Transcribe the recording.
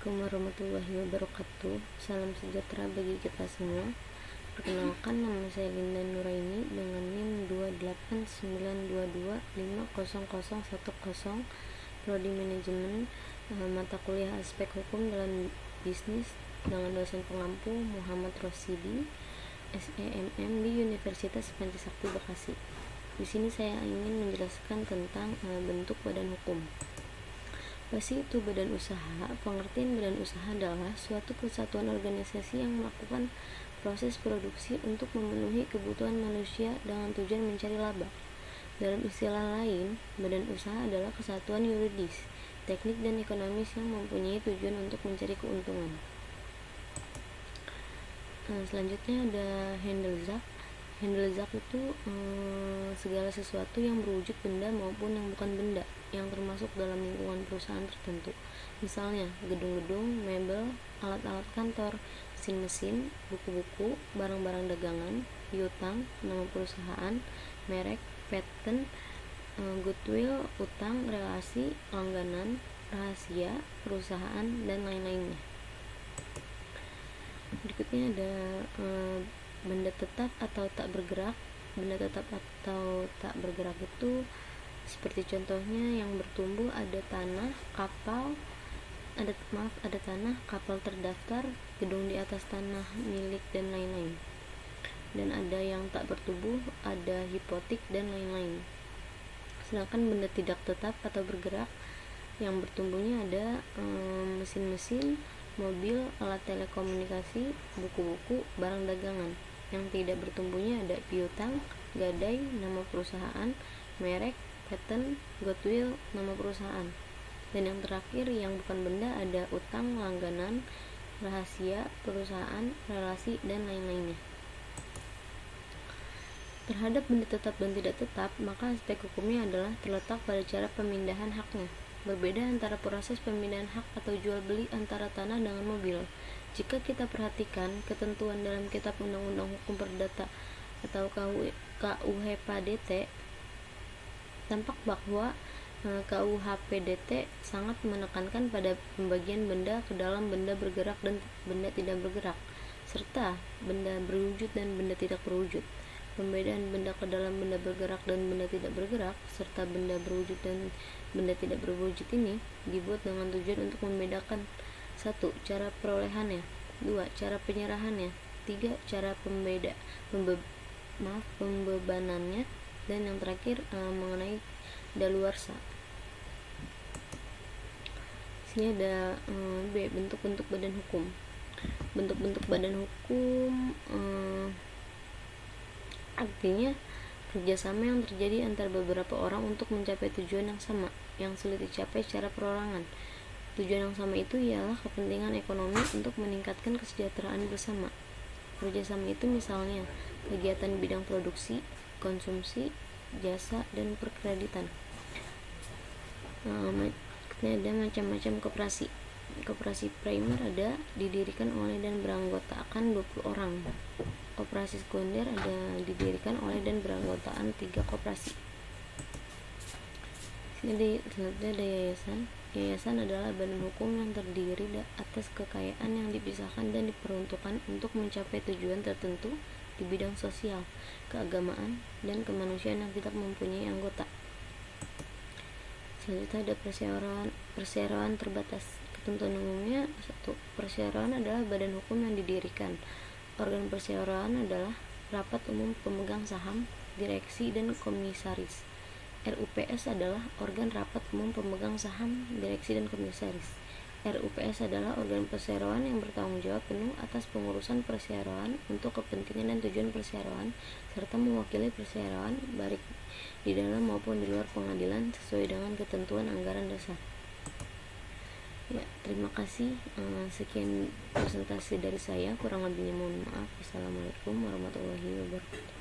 Assalamualaikum warahmatullahi wabarakatuh. Salam sejahtera bagi kita semua. Perkenalkan, nama saya Linda Nuraini dengan NIM 28922500010, Prodi Manajemen, mata kuliah Aspek Hukum dalam Bisnis, dengan dosen pengampu Muhammad Rosidi, SEMM di Universitas Pancasakti Bekasi. Di sini saya ingin menjelaskan tentang bentuk badan hukum. Apa sih itu badan usaha? Pengertian badan usaha adalah suatu kesatuan organisasi yang melakukan proses produksi untuk memenuhi kebutuhan manusia dengan tujuan mencari laba. Dalam istilah lain, badan usaha adalah kesatuan yuridis, teknik dan ekonomis yang mempunyai tujuan untuk mencari keuntungan. Selanjutnya ada Handelszacht. Handelszacht itu segala sesuatu yang berwujud benda maupun yang bukan benda yang termasuk dalam lingkungan perusahaan tertentu. Misalnya gedung-gedung, mebel, alat-alat kantor, mesin-mesin, buku-buku, barang-barang dagangan, piutang, nama perusahaan, merek, patent, goodwill, utang, relasi, langganan, rahasia, perusahaan, dan lain-lainnya. Berikutnya ada benda tetap atau tak bergerak. Benda tetap atau tak bergerak itu seperti contohnya yang bertumbuh ada tanah, kapal terdaftar, gedung di atas tanah milik, dan lain-lain. Dan ada yang tak bertumbuh, ada hipotek dan lain-lain. Sedangkan benda tidak tetap atau bergerak yang bertumbuhnya ada mesin-mesin, mobil, alat telekomunikasi, buku-buku, barang dagangan. Yang tidak bertumbuhnya ada piutang, gadai, nama perusahaan, merek, patent, goodwill, nama perusahaan. Dan yang terakhir yang bukan benda ada utang, langganan, rahasia, perusahaan, relasi, dan lain-lainnya. Terhadap benda tetap dan tidak tetap, maka aspek hukumnya adalah terletak pada cara pemindahan haknya. Berbeda antara proses pemindahan hak atau jual beli antara tanah dengan mobil. Jika kita perhatikan ketentuan dalam Kitab Undang-Undang Hukum Perdata atau KUHPDT, tampak bahwa KUHPDT sangat menekankan pada pembagian benda ke dalam benda bergerak dan benda tidak bergerak, serta benda berwujud dan benda tidak berwujud. Pembedaan benda ke dalam benda bergerak dan benda tidak bergerak, serta benda berwujud dan benda tidak berwujud ini dibuat dengan tujuan untuk membedakan: 1. Cara perolehannya, 2. Cara penyerahannya, 3. Cara pembebanannya, dan yang terakhir mengenai daluarsa. Sini ada B. Bentuk-bentuk badan hukum. Bentuk-bentuk badan hukum artinya kerjasama yang terjadi antara beberapa orang untuk mencapai tujuan yang sama, yang sulit dicapai secara perorangan. Tujuan yang sama itu ialah kepentingan ekonomi untuk meningkatkan kesejahteraan bersama. Kerjasama itu misalnya kegiatan bidang produksi, konsumsi, jasa, dan perkreditan. Ada macam-macam koperasi. Koperasi primer ada didirikan oleh dan beranggotakan 20 orang. Koperasi sekunder ada didirikan oleh dan beranggotakan 3 koperasi. Sini ada yayasan. Yayasan adalah badan hukum yang terdiri atas kekayaan yang dipisahkan dan diperuntukkan untuk mencapai tujuan tertentu di bidang sosial, keagamaan, dan kemanusiaan yang tidak mempunyai anggota. Selanjutnya ada perseroan terbatas. Ketentuan umumnya: 1. Perseroan adalah badan hukum yang didirikan. Organ perseroan adalah rapat umum pemegang saham, direksi, dan komisaris. RUPS adalah organ rapat umum pemegang saham, direksi, dan komisaris. RUPS adalah organ perseroan yang bertanggung jawab penuh atas pengurusan perseroan untuk kepentingan dan tujuan perseroan, serta mewakili perseroan baik di dalam maupun di luar pengadilan sesuai dengan ketentuan anggaran dasar. Ya, terima kasih. Sekian presentasi dari saya, kurang lebihnya mohon maaf. Wassalamualaikum warahmatullahi wabarakatuh.